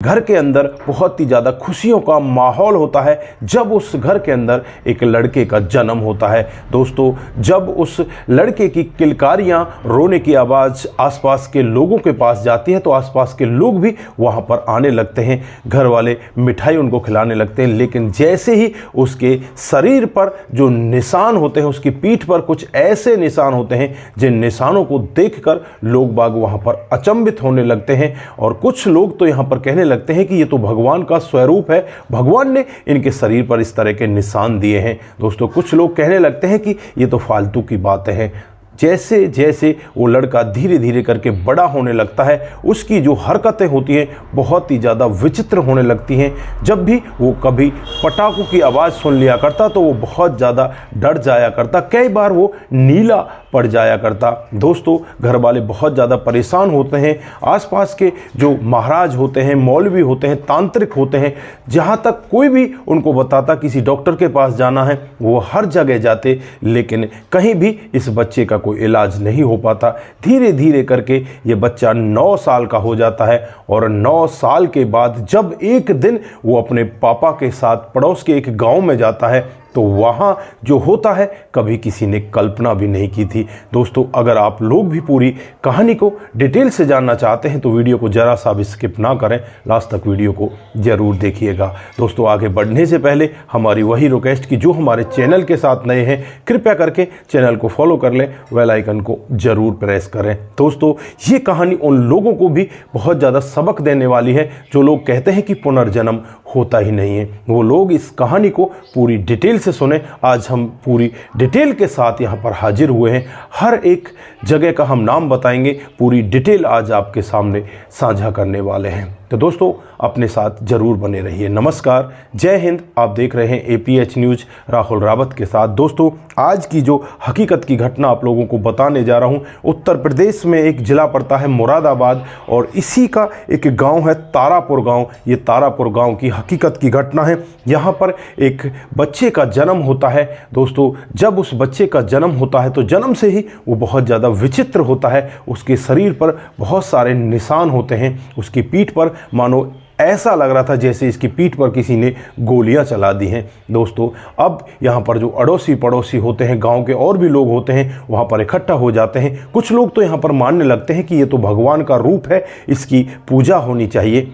घर के अंदर बहुत ही ज़्यादा खुशियों का माहौल होता है जब उस घर के अंदर एक लड़के का जन्म होता है। दोस्तों, जब उस लड़के की किलकारियाँ, रोने की आवाज़ आसपास के लोगों के पास जाती है तो आसपास के लोग भी वहाँ पर आने लगते हैं। घर वाले मिठाई उनको खिलाने लगते हैं, लेकिन जैसे ही उसके शरीर पर जो निशान होते हैं, उसकी पीठ पर कुछ ऐसे निशान होते हैं जिन निशानों को देखकर लोग बाग वहाँ पर अचंभित होने लगते हैं। और कुछ लोग तो यहाँ पर कहने लगते हैं कि ये तो भगवान का स्वरूप है, भगवान ने इनके शरीर पर इस तरह के निशान दिए हैं। दोस्तों, कुछ लोग कहने लगते हैं कि ये तो फालतू की बातें हैं। जैसे जैसे वो लड़का धीरे धीरे करके बड़ा होने लगता है, उसकी जो हरकतें होती हैं बहुत ही ज़्यादा विचित्र होने लगती हैं। जब भी वो कभी पटाखों की आवाज़ सुन लिया करता तो वो बहुत ज़्यादा डर जाया करता, कई बार वो नीला पड़ जाया करता। दोस्तों, घर वाले बहुत ज़्यादा परेशान होते हैं। आसपास के जो महाराज होते हैं, मौलवी होते हैं, तांत्रिक होते हैं, जहाँ तक कोई भी उनको बताता किसी डॉक्टर के पास जाना है, वो हर जगह जाते, लेकिन कहीं भी इस बच्चे का कोई इलाज नहीं हो पाता। धीरे धीरे करके ये बच्चा 9 साल का हो जाता है और 9 साल के बाद जब एक दिन वो अपने पापा के साथ पड़ोस के एक गांव में जाता है तो वहाँ जो होता है कभी किसी ने कल्पना भी नहीं की थी। दोस्तों, अगर आप लोग भी पूरी कहानी को डिटेल से जानना चाहते हैं तो वीडियो को ज़रा सा भी स्किप ना करें, लास्ट तक वीडियो को ज़रूर देखिएगा। दोस्तों, आगे बढ़ने से पहले हमारी वही रिक्वेस्ट कि जो हमारे चैनल के साथ नए हैं कृपया करके चैनल को फॉलो कर लें, बेल आइकन को ज़रूर प्रेस करें। दोस्तों, ये कहानी उन लोगों को भी बहुत ज़्यादा सबक देने वाली है जो लोग कहते हैं कि पुनर्जन्म होता ही नहीं है। वो लोग इस कहानी को पूरी डिटेल से सुने। आज हम पूरी डिटेल के साथ यहाँ पर हाजिर हुए हैं। हर एक जगह का हम नाम बताएंगे, पूरी डिटेल आज आपके सामने साझा करने वाले हैं। तो दोस्तों, अपने साथ जरूर बने रहिए। नमस्कार, जय हिंद। आप देख रहे हैं APH न्यूज़ राहुल रावत के साथ। दोस्तों, आज की जो हकीकत की घटना आप लोगों को बताने जा रहा हूं, उत्तर प्रदेश में एक ज़िला पड़ता है मुरादाबाद और इसी का एक गांव है तारापुर गांव। ये तारापुर गांव की हकीकत की घटना है। यहाँ पर एक बच्चे का जन्म होता है। दोस्तों, जब उस बच्चे का जन्म होता है तो जन्म से ही वो बहुत ज़्यादा विचित्र होता है। उसके शरीर पर बहुत सारे निशान होते हैं। उसकी पीठ पर मानो ऐसा लग रहा था जैसे इसकी पीठ पर किसी ने गोलियां चला दी हैं। दोस्तों, अब यहाँ पर जो अड़ोसी पड़ोसी होते हैं, गांव के और भी लोग होते हैं, वहाँ पर इकट्ठा हो जाते हैं। कुछ लोग तो यहाँ पर मानने लगते हैं कि ये तो भगवान का रूप है, इसकी पूजा होनी चाहिए।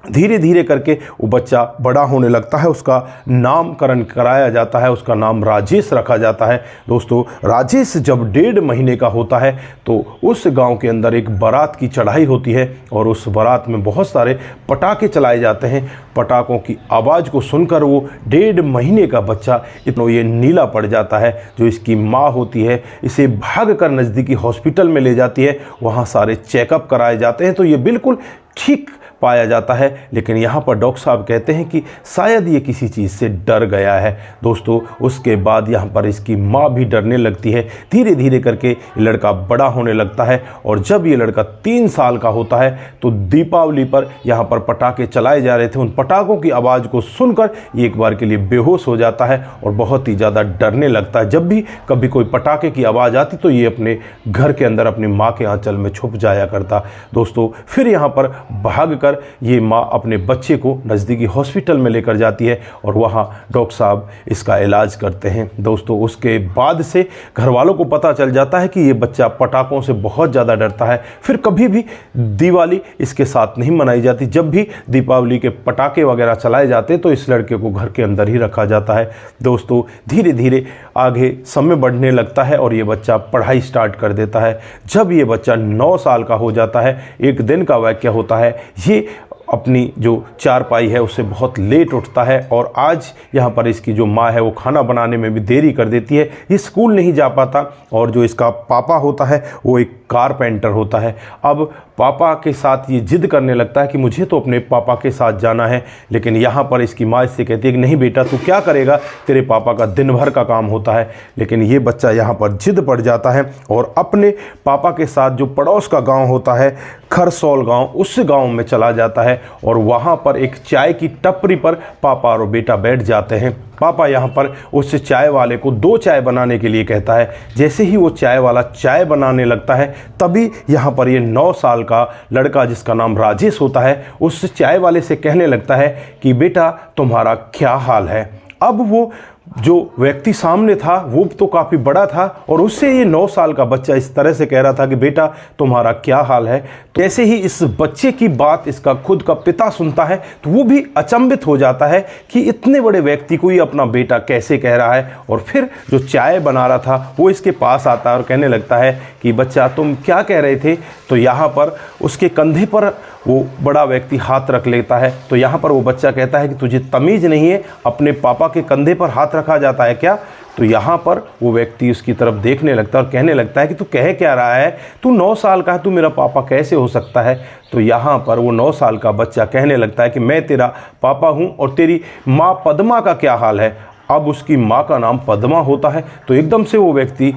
धीरे धीरे करके वो बच्चा बड़ा होने लगता है, उसका नामकरण कराया जाता है, उसका नाम राजेश रखा जाता है। दोस्तों, राजेश जब 1.5 महीने का होता है तो उस गांव के अंदर एक बारात की चढ़ाई होती है और उस बारात में बहुत सारे पटाखे चलाए जाते हैं। पटाखों की आवाज़ को सुनकर वो 1.5 महीने का बच्चा इतना ये नीला पड़ जाता है। जो इसकी माँ होती है इसे भाग कर नज़दीकी हॉस्पिटल में ले जाती है, वहाँ सारे चेकअप कराए जाते हैं तो ये बिल्कुल ठीक पाया जाता है। लेकिन यहाँ पर डॉक्टर साहब कहते हैं कि शायद ये किसी चीज़ से डर गया है। दोस्तों, उसके बाद यहाँ पर इसकी माँ भी डरने लगती है। धीरे धीरे करके ये लड़का बड़ा होने लगता है और जब ये लड़का 3 साल का होता है तो दीपावली पर यहाँ पर पटाखे चलाए जा रहे थे। उन पटाखों की आवाज़ को सुनकर ये एक बार के लिए बेहोश हो जाता है और बहुत ही ज़्यादा डरने लगता है। जब भी कभी कोई पटाखे की आवाज़ आती तो ये अपने घर के अंदर अपनी माँ के आंचल में छुप जाया करता। दोस्तों, फिर यहाँ पर भाग कर ये माँ अपने बच्चे को नज़दीकी हॉस्पिटल में लेकर जाती है और वहाँ डॉक्टर साहब इसका इलाज करते हैं। दोस्तों, उसके बाद से घर वालों को पता चल जाता है कि ये बच्चा पटाखों से बहुत ज़्यादा डरता है। फिर कभी भी दिवाली इसके साथ नहीं मनाई जाती। जब भी दीपावली के पटाखे वगैरह चलाए जाते तो इस लड़के को घर के अंदर ही रखा जाता है। दोस्तों, धीरे धीरे आगे समय बढ़ने लगता है और ये बच्चा पढ़ाई स्टार्ट कर देता है। जब ये बच्चा 9 साल का हो जाता है, एक दिन का वाक़या होता है। ये अपनी जो चारपाई है उससे बहुत लेट उठता है और आज यहाँ पर इसकी जो माँ है वो खाना बनाने में भी देरी कर देती है। ये स्कूल नहीं जा पाता और जो इसका पापा होता है वो एक कारपेंटर होता है। अब पापा के साथ ये जिद करने लगता है कि मुझे तो अपने पापा के साथ जाना है, लेकिन यहाँ पर इसकी माँ इससे कहती है कि नहीं बेटा, तू क्या करेगा, तेरे पापा का दिन भर का काम होता है। लेकिन ये बच्चा यहाँ पर जिद पड़ जाता है और अपने पापा के साथ जो पड़ोस का गांव होता है खरसौल गांव, उस गांव में चला जाता है और वहाँ पर एक चाय की टपरी पर पापा और बेटा बैठ जाते हैं। पापा यहाँ पर उस चाय वाले को 2 चाय बनाने के लिए कहता है। जैसे ही वो चाय वाला चाय बनाने लगता है तभी यहाँ पर ये 9 साल का लड़का जिसका नाम राजेश होता है उस चाय वाले से कहने लगता है कि बेटा तुम्हारा क्या हाल है। अब वो जो व्यक्ति सामने था वो तो काफ़ी बड़ा था और उससे ये 9 साल का बच्चा इस तरह से कह रहा था कि बेटा तुम्हारा क्या हाल है। तो ऐसे ही इस बच्चे की बात इसका खुद का पिता सुनता है तो वो भी अचंभित हो जाता है कि इतने बड़े व्यक्ति को ये अपना बेटा कैसे कह रहा है। और फिर जो चाय बना रहा था वो इसके पास आता है और कहने लगता है कि बच्चा तुम क्या कह रहे थे। तो यहाँ पर उसके कंधे पर वो बड़ा व्यक्ति हाथ रख लेता है। तो यहाँ पर वो बच्चा कहता है कि तुझे तमीज़ नहीं है, अपने पापा के कंधे पर हाथ रखा जाता है क्या। तो यहाँ पर वो व्यक्ति उसकी तरफ देखने लगता है और कहने लगता है कि तू कह क्या रहा है, तू 9 साल का है, तू मेरा पापा कैसे हो सकता है। तो यहाँ पर वो 9 साल का बच्चा कहने लगता है कि मैं तेरा पापा हूँ और तेरी माँ पद्मा का क्या हाल है। अब उसकी माँ का नाम पद्मा होता है। तो एकदम से वो व्यक्ति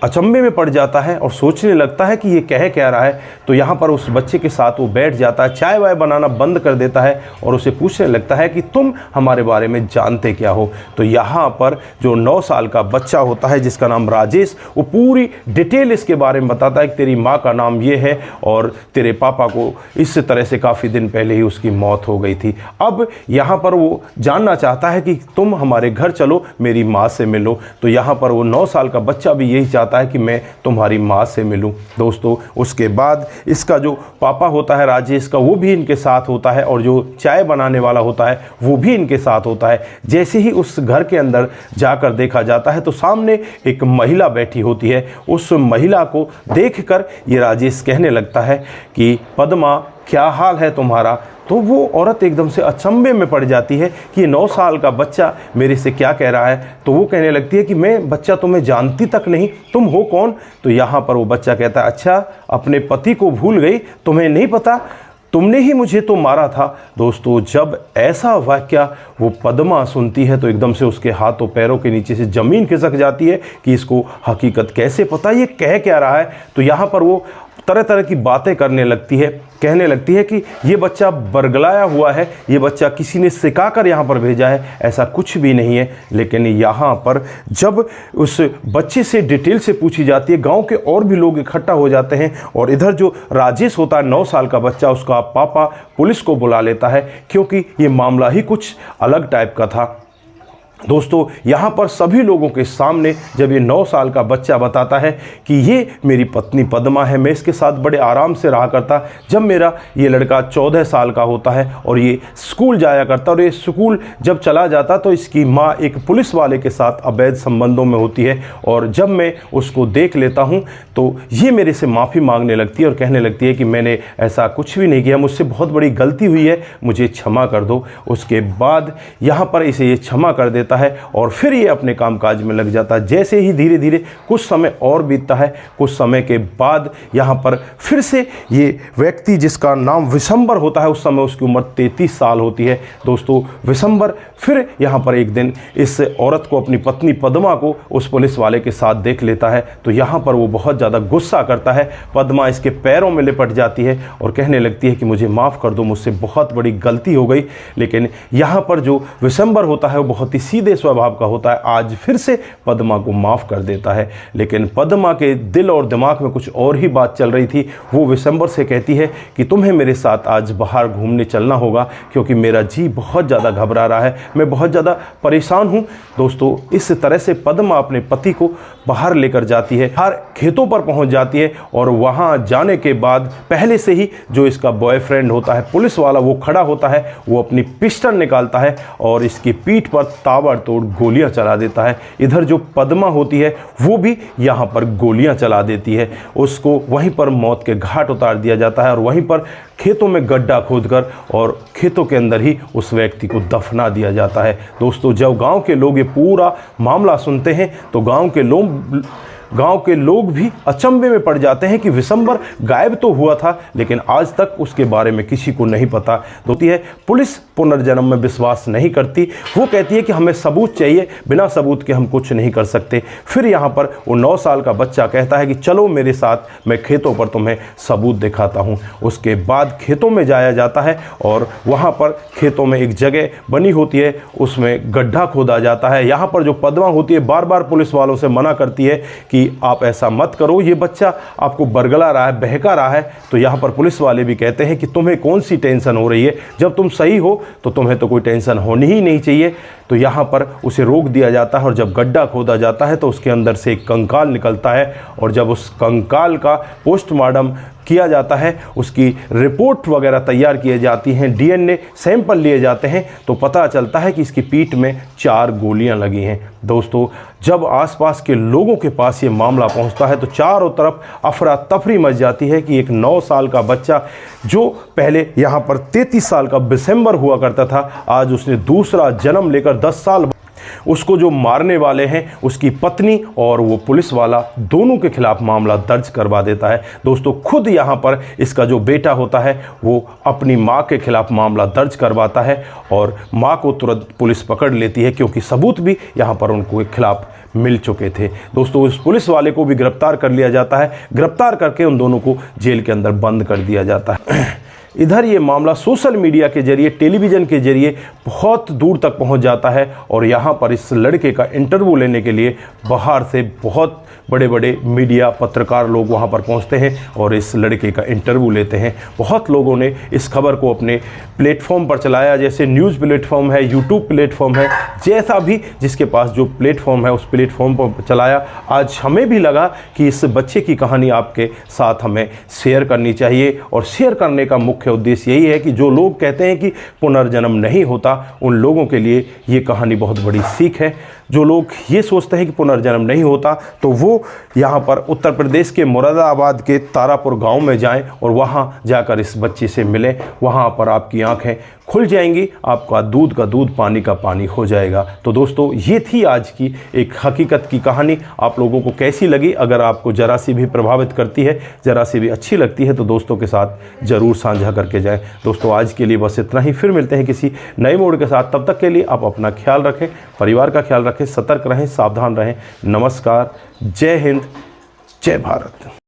अचंभे में पड़ जाता है और सोचने लगता है कि ये कह क्या रहा है। तो यहाँ पर उस बच्चे के साथ वो बैठ जाता है, चाय वाय बनाना बंद कर देता है और उसे पूछने लगता है कि तुम हमारे बारे में जानते क्या हो। तो यहाँ पर जो 9 साल का बच्चा होता है जिसका नाम राजेश, वो पूरी डिटेल इसके बारे में बताता है कि तेरी माँ का नाम ये है और तेरे पापा को इस तरह से काफ़ी दिन पहले ही उसकी मौत हो गई थी। अब यहाँ पर वो जानना चाहता है कि तुम हमारे घर चलो, मेरी माँ से मिलो। तो यहाँ पर वो 9 साल का बच्चा भी यही चाहता है कि मैं तुम्हारी माँ से मिलूं। दोस्तों उसके बाद इसका जो पापा होता है राजेश का, वो भी इनके साथ होता है और जो चाय बनाने वाला होता है वो भी इनके साथ होता है। जैसे ही उस घर के अंदर जाकर देखा जाता है तो सामने एक महिला बैठी होती है। उस महिला को देखकर ये राजेश कहने लगता है कि पद्मा क्या हाल है तुम्हारा। तो वो औरत एकदम से अचंभे में पड़ जाती है कि 9 साल का बच्चा मेरे से क्या कह रहा है। तो वो कहने लगती है कि मैं बच्चा तुम्हें जानती तक नहीं, तुम हो कौन। तो यहाँ पर वो बच्चा कहता है अच्छा अपने पति को भूल गई, तुम्हें नहीं पता, तुमने ही मुझे तो मारा था। दोस्तों जब ऐसा वाक्य वो पद्मा सुनती है तो एकदम से उसके हाथों पैरों के नीचे से ज़मीन खिसक जाती है कि इसको हकीकत कैसे पता, ये कह क्या रहा है। तो यहाँ पर वो तरह तरह की बातें करने लगती है, कहने लगती है कि ये बच्चा बरगलाया हुआ है, ये बच्चा किसी ने सिखाकर यहाँ पर भेजा है, ऐसा कुछ भी नहीं है। लेकिन यहाँ पर जब उस बच्चे से डिटेल से पूछी जाती है, गांव के और भी लोग इकट्ठा हो जाते हैं और इधर जो राजेश होता है 9 साल का बच्चा, उसका पापा पुलिस को बुला लेता है क्योंकि ये मामला ही कुछ अलग टाइप का था। दोस्तों यहाँ पर सभी लोगों के सामने जब ये 9 साल का बच्चा बताता है कि ये मेरी पत्नी पद्मा है, मैं इसके साथ बड़े आराम से रहा करता जब मेरा ये लड़का 14 साल का होता है और ये स्कूल जाया करता, और ये स्कूल जब चला जाता तो इसकी माँ एक पुलिस वाले के साथ अवैध संबंधों में होती है और जब मैं उसको देख लेता हूँ तो ये मेरे से माफ़ी मांगने लगती है और कहने लगती है कि मैंने ऐसा कुछ भी नहीं किया, मुझसे बहुत बड़ी गलती हुई है, मुझे क्षमा कर दो। उसके बाद यहाँ पर इसे ये क्षमा कर देता है और फिर ये अपने कामकाज में लग जाता है। जैसे ही धीरे धीरे कुछ समय और बीतता है, कुछ समय के बाद यहाँ पर फिर से ये व्यक्ति जिसका नाम विशंबर होता है, उस समय उसकी उम्र 33 साल होती है। दोस्तों विशंबर फिर यहाँ पर एक दिन इस औरत को, अपनी पत्नी पद्मा को उस पुलिस वाले के साथ देख लेता है तो यहाँ पर वो बहुत ज़्यादा गुस्सा करता है। पद्मा इसके पैरों में लिपट जाती है और कहने लगती है कि मुझे माफ़ कर दो, मुझसे बहुत बड़ी गलती हो गई। लेकिन यहाँ पर जो विशंबर होता है वो बहुत ही सीधे स्वभाव का होता है, आज फिर से पद्मा को माफ़ कर देता है। लेकिन पद्मा के दिल और दिमाग में कुछ और ही बात चल रही थी। वो विशंबर से कहती है कि तुम्हें मेरे साथ आज बाहर घूमने चलना होगा क्योंकि मेरा जी बहुत ज़्यादा घबरा रहा है, मैं बहुत ज़्यादा परेशान हूँ। दोस्तों इस तरह से पद्मा अपने पति को बाहर लेकर जाती है, हर खेतों पर पहुँच जाती है और वहाँ जाने के बाद पहले से ही जो इसका बॉयफ्रेंड होता है पुलिस वाला वो खड़ा होता है, वो अपनी पिस्टल निकालता है और इसकी पीठ पर ताबड़तोड़ गोलियां चला देता है। इधर जो पद्मा होती है वो भी यहाँ पर गोलियां चला देती है, उसको वहीं पर मौत के घाट उतार दिया जाता है और वहीं पर खेतों में गड्ढा खोदकर और खेतों के अंदर ही उस व्यक्ति को दफना दिया जाता है। दोस्तों जब गांव के लोग ये पूरा मामला सुनते हैं तो गांव के लोग गांव के लोग भी अचंभे में पड़ जाते हैं कि विशंबर गायब तो हुआ था, लेकिन आज तक उसके बारे में किसी को नहीं पता। होती है पुलिस पुनर्जन्म में विश्वास नहीं करती, वो कहती है कि हमें सबूत चाहिए, बिना सबूत के हम कुछ नहीं कर सकते। फिर यहाँ पर वो 9 साल का बच्चा कहता है कि चलो मेरे साथ, मैं खेतों पर तुम्हें सबूत दिखाता हूँ। उसके बाद खेतों में जाया जाता है और वहाँ पर खेतों में एक जगह बनी होती है, उसमें गड्ढा खोदा जाता है। यहाँ पर जो पद्मा होती है बार बार पुलिस वालों से मना करती है कि आप ऐसा मत करो, ये बच्चा आपको बरगला रहा है, बहका रहा है। तो यहाँ पर पुलिस वाले भी कहते हैं कि तुम्हें कौन सी टेंशन हो रही है, जब तुम सही हो तो तुम्हें तो कोई टेंशन होनी ही नहीं चाहिए। तो यहाँ पर उसे रोक दिया जाता है और जब गड्ढा खोदा जाता है तो उसके अंदर से एक कंकाल निकलता है और जब उस कंकाल का पोस्टमार्टम किया जाता है, उसकी रिपोर्ट वगैरह तैयार की जाती हैं, डीएनए सैंपल लिए जाते हैं, तो पता चलता है कि इसकी पीठ में 4 गोलियां लगी हैं। दोस्तों, जब आसपास के लोगों के पास ये मामला पहुंचता है तो चारों तरफ अफरा तफरी मच जाती है कि एक 9 साल का बच्चा जो पहले यहाँ पर 33 साल का विशंबर हुआ करता था, आज उसने दूसरा जन्म लेकर 10 साल उसको जो मारने वाले हैं उसकी पत्नी और वो पुलिस वाला दोनों के खिलाफ मामला दर्ज करवा देता है। दोस्तों, खुद यहाँ पर इसका जो बेटा होता है वो अपनी माँ के खिलाफ मामला दर्ज करवाता है और माँ को तुरंत पुलिस पकड़ लेती है, क्योंकि सबूत भी यहाँ पर उनको खिलाफ मिल चुके थे। दोस्तों, उस पुलिस वाले को भी गिरफ्तार कर लिया जाता है, गिरफ्तार करके उन दोनों को जेल के अंदर बंद कर दिया जाता है। इधर ये मामला सोशल मीडिया के जरिए, टेलीविज़न के जरिए बहुत दूर तक पहुंच जाता है और यहाँ पर इस लड़के का इंटरव्यू लेने के लिए बाहर से बहुत बड़े बड़े मीडिया पत्रकार लोग वहाँ पर पहुँचते हैं और इस लड़के का इंटरव्यू लेते हैं। बहुत लोगों ने इस खबर को अपने प्लेटफॉर्म पर चलाया, जैसे न्यूज़ प्लेटफॉर्म है, यूट्यूब प्लेटफॉर्म है, जैसा भी जिसके पास जो प्लेटफॉर्म है उस प्लेटफॉर्म पर चलाया। आज हमें भी लगा कि इस बच्चे की कहानी आपके साथ हमें शेयर करनी चाहिए और शेयर करने का मुख्य उद्देश्य यही है कि जो लोग कहते हैं कि पुनर्जन्म नहीं होता, उन लोगों के लिए ये कहानी बहुत बड़ी सीख है। जो लोग ये सोचते हैं कि पुनर्जन्म नहीं होता, तो वो यहाँ पर उत्तर प्रदेश के मुरादाबाद के तारापुर गांव में जाएं और वहाँ जाकर इस बच्चे से मिलें। वहाँ पर आपकी आंखें खुल जाएंगी, आपका दूध का दूध, पानी का पानी हो जाएगा। तो दोस्तों, ये थी आज की एक हकीकत की कहानी। आप लोगों को कैसी लगी? अगर आपको ज़रा सी भी प्रभावित करती है, ज़रा सी भी अच्छी लगती है, तो दोस्तों के साथ ज़रूर साझा करके जाएं। दोस्तों, आज के लिए बस इतना ही। फिर मिलते हैं किसी नए मोड़ के साथ। तब तक के लिए आप अपना ख्याल रखें, परिवार का ख्याल रखें, सतर्क रहें, सावधान रहें। नमस्कार, जय हिंद, जय भारत।